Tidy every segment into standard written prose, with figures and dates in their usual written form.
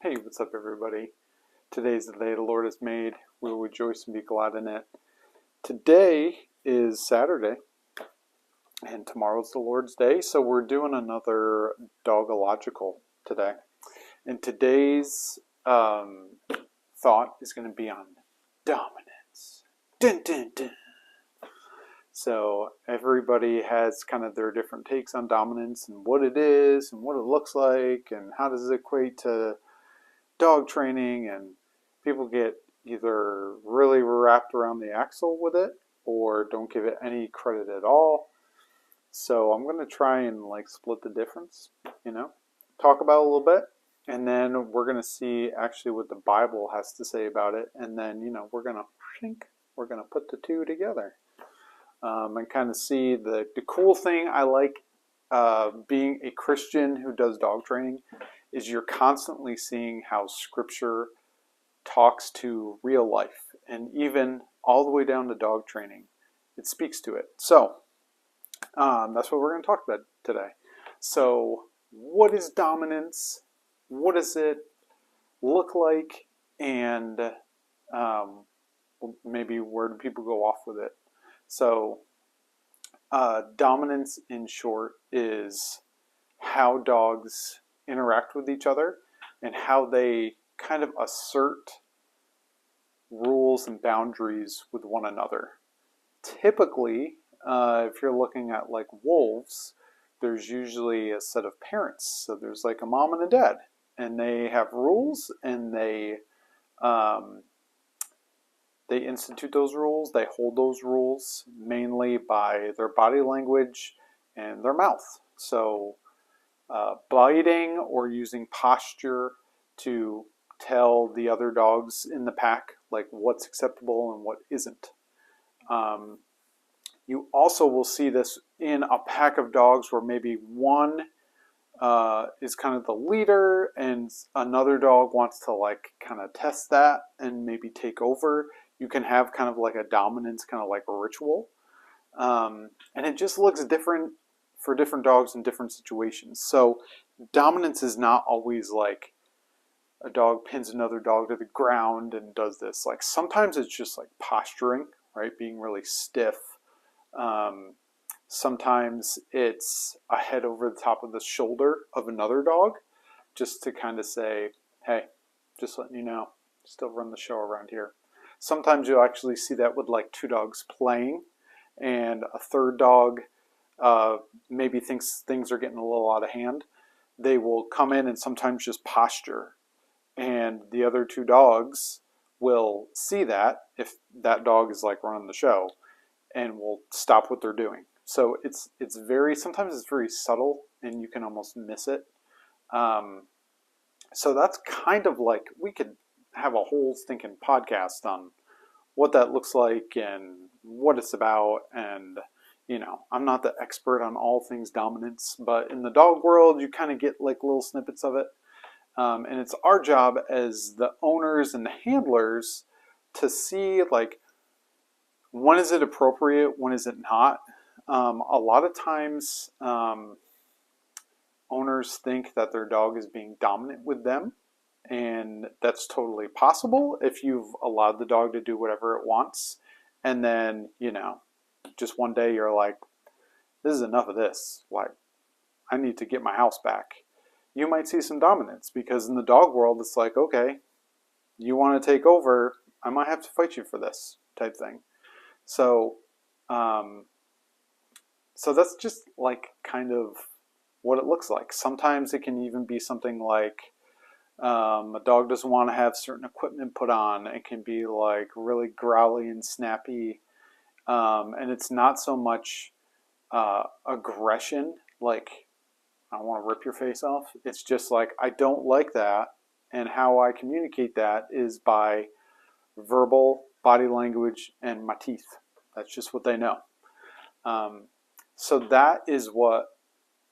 Hey, what's up, everybody? Today is the day the Lord has made. We will rejoice and be glad in it. Today is Saturday, and tomorrow's the Lord's Day, so we're doing another Dogalogical today. And today's thought is going to be on dominance. Dun, dun, dun. So everybody has kind of their different takes on dominance and what it is and what it looks like and how does it equate to dog training, and people get either really wrapped around the axle with it or don't give it any credit at all. So I'm going to try and split the difference, talk about it a little bit, and then we're going to see actually what the Bible has to say about it, and then we're going to put the two together, and kind of see the cool thing I like being a Christian who does dog training is you're constantly seeing how Scripture talks to real life, and even all the way down to dog training, it speaks to it. So that's what we're going to talk about today. So what is dominance? What does it look like? And maybe where do people go off with it? So dominance, in short, is how dogs interact with each other and how they kind of assert rules and boundaries with one another. Typically, if you're looking at wolves, there's usually a set of parents. So there's a mom and a dad, and they have rules, and they institute those rules. They hold those rules mainly by their body language and their mouth. So biting or using posture to tell the other dogs in the pack what's acceptable and what isn't. You also will see this in a pack of dogs where maybe one is kind of the leader and another dog wants to kind of test that and maybe take over. You can have kind of a dominance, kind of a ritual. And it just looks different for different dogs in different situations. So dominance is not always a dog pins another dog to the ground and does this. Sometimes it's just posturing, right? Being really stiff. Sometimes it's a head over the top of the shoulder of another dog just to kind of say, hey, just letting you know, still run the show around here. Sometimes you'll actually see that with two dogs playing, and a third dog maybe thinks things are getting a little out of hand. They will come in and sometimes just posture, and the other two dogs will see that if that dog is running the show and will stop what they're doing. So it's very, sometimes it's very subtle and you can almost miss it. So that's kind of we could have a whole stinking podcast on what that looks like and what it's about. And I'm not the expert on all things dominance, but in the dog world you kind of get little snippets of it. And it's our job as the owners and the handlers to see when is it appropriate, when is it not. A lot of times owners think that their dog is being dominant with them, and that's totally possible if you've allowed the dog to do whatever it wants, and then just one day you're like, this is enough of this, I need to get my house back. You might see some dominance, because in the dog world it's okay, you want to take over, I might have to fight you for this type thing. So so that's just kind of what it looks like. Sometimes it can even be something a dog doesn't want to have certain equipment put on. It can be really growly and snappy, and it's not so much aggression, I want to rip your face off. It's just I don't like that, and how I communicate that is by verbal, body language, and my teeth. That's just what they know. So that is what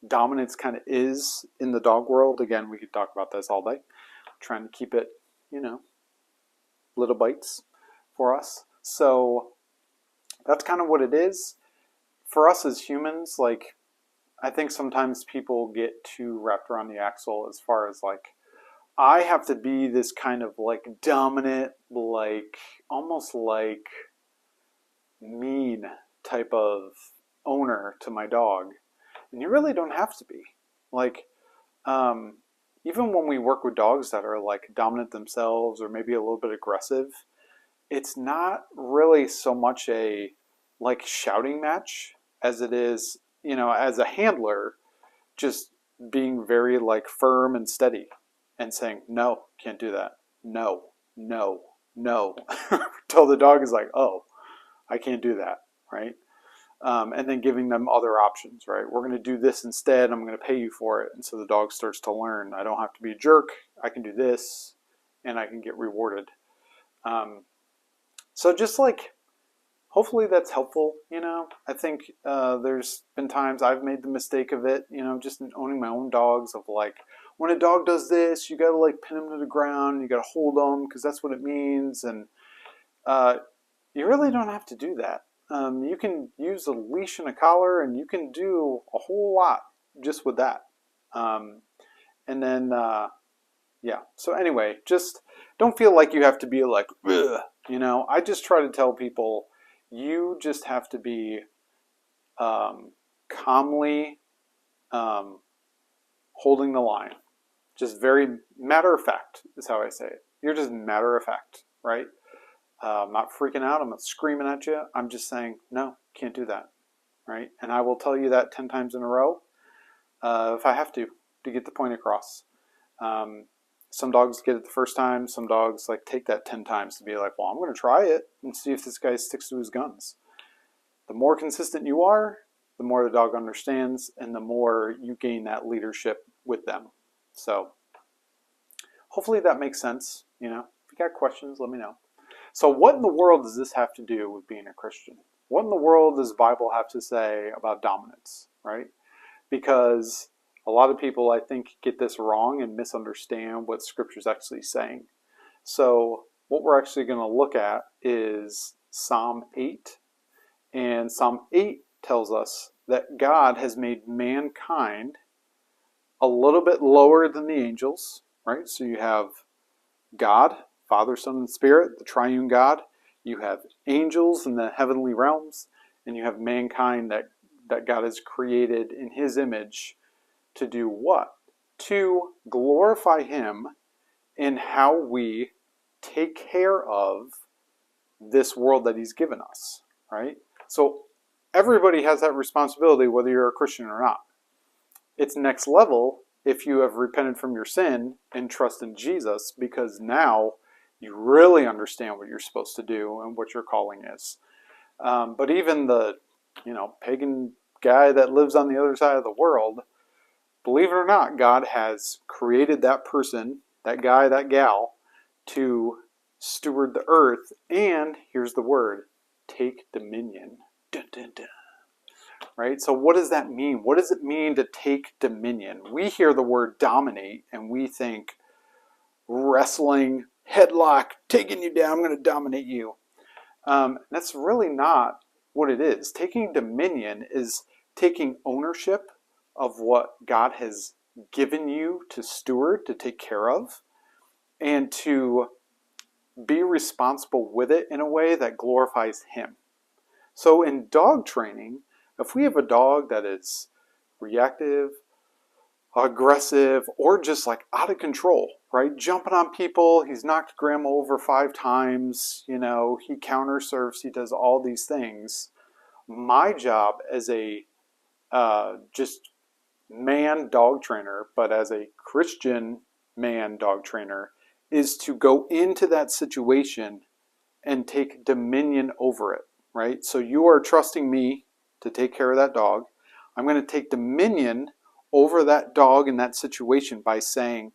dominance kind of is in the dog world. Again, we could talk about this all day. I'm trying to keep it, little bites for us. So that's kind of what it is. For us as humans, I think sometimes people get too wrapped around the axle as far as I have to be this kind of like dominant, like almost like mean type of owner to my dog. And you really don't have to be. Like, um, even when we work with dogs that are like dominant themselves or maybe a little bit aggressive, it's not really so much a like shouting match as it is, as a handler, just being very like firm and steady and saying, no, can't do that. No, no, no. Till the dog is like, oh, I can't do that, right? And then giving them other options, right? We're going to do this instead. I'm going to pay you for it. And so the dog starts to learn, I don't have to be a jerk. I can do this and I can get rewarded. So just like, hopefully that's helpful. I think there's been times I've made the mistake of it, just in owning my own dogs, of like, when a dog does this, you got to like pin him to the ground, you got to hold him because that's what it means. And you really don't have to do that. You can use a leash and a collar, and you can do a whole lot just with that. And then, yeah. So anyway, just don't feel like you have to be like, ugh, I just try to tell people, you just have to be calmly holding the line. Just very matter of fact is how I say it. You're just matter of fact, right? I'm not freaking out. I'm not screaming at you. I'm just saying, no, can't do that, right? And I will tell you that 10 times in a row if I have to get the point across. Some dogs get it the first time. Some dogs like take that 10 times to be like, well, I'm going to try it and see if this guy sticks to his guns. The more consistent you are, the more the dog understands, and the more you gain that leadership with them. So hopefully that makes sense. If you got questions, let me know. So what in the world does this have to do with being a Christian? What in the world does the Bible have to say about dominance, right? Because a lot of people, I think, get this wrong and misunderstand what Scripture's actually saying. So what we're actually going to look at is Psalm 8. And Psalm 8 tells us that God has made mankind a little bit lower than the angels, right? So you have God, Father, Son, and Spirit, the triune God. You have angels in the heavenly realms, and you have mankind that God has created in His image to do what? To glorify Him in how we take care of this world that He's given us, right? So everybody has that responsibility, whether you're a Christian or not. It's next level if you have repented from your sin and trust in Jesus, because now you really understand what you're supposed to do and what your calling is. But even the, pagan guy that lives on the other side of the world, believe it or not, God has created that person, that guy, that gal, to steward the earth. And here's the word, take dominion. Dun, dun, dun. Right? So what does that mean? What does it mean to take dominion? We hear the word dominate and we think wrestling, headlock, taking you down, I'm going to dominate you. That's really not what it is. Taking dominion is taking ownership of what God has given you to steward, to take care of, and to be responsible with it in a way that glorifies Him. So in dog training, if we have a dog that is reactive, aggressive, or just like out of control, right? Jumping on people, he's knocked grandma over 5 times, he counter surfs, he does all these things. My job as a just man dog trainer, but as a Christian man dog trainer, is to go into that situation and take dominion over it, right? So you are trusting me to take care of that dog. I'm going to take dominion over that dog in that situation by saying,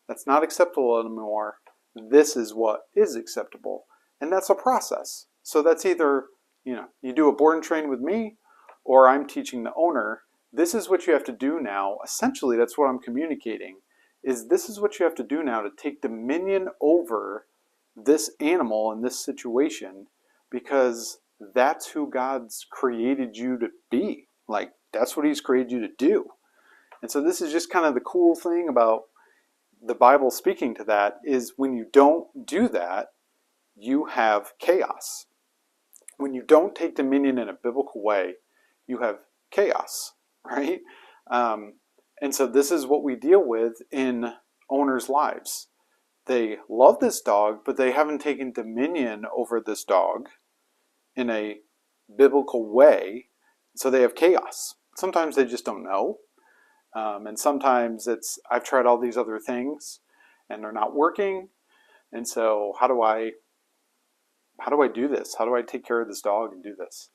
that's not acceptable anymore. This is what is acceptable. And that's a process. So that's either, you do a board and train with me, or I'm teaching the owner, this is what you have to do now. Essentially, that's what I'm communicating, is this is what you have to do now to take dominion over this animal in this situation, because that's who God's created you to be. Like, that's what He's created you to do. And so this is just kind of the cool thing about the Bible speaking to that is when you don't do that, you have chaos. When you don't take dominion in a biblical way, you have chaos, right? And so this is what we deal with in owners' lives. They love this dog, but they haven't taken dominion over this dog in a biblical way, so they have chaos. Sometimes they just don't know, and sometimes it's, I've tried all these other things and they're not working, and so how do I do this? How do I take care of this dog and do this?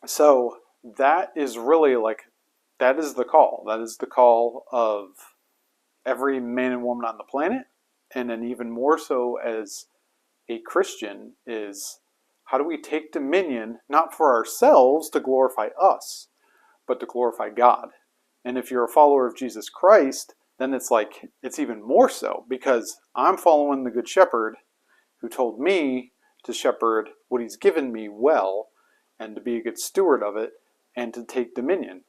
So that is really like, that is the call. That is the call of every man and woman on the planet, and then even more so as a Christian, is how do we take dominion, not for ourselves to glorify us, but to glorify God. And if you're a follower of Jesus Christ, then it's like, it's even more so, because I'm following the Good Shepherd who told me to shepherd what he's given me well, and to be a good steward of it, and to take dominion.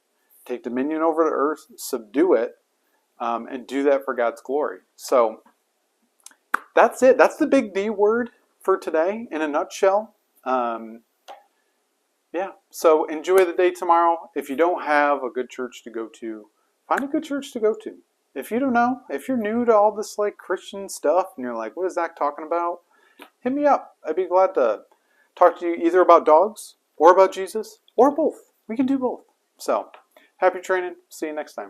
Take dominion over the earth, subdue it, and do that for God's glory. So that's it. That's the big D word for today in a nutshell. Yeah, so enjoy the day tomorrow. If you don't have a good church to go to, find a good church to go to. If you don't know, if you're new to all this like Christian stuff and you're like, what is Zach talking about? Hit me up. I'd be glad to talk to you either about dogs or about Jesus or both. We can do both. So, happy training. See you next time.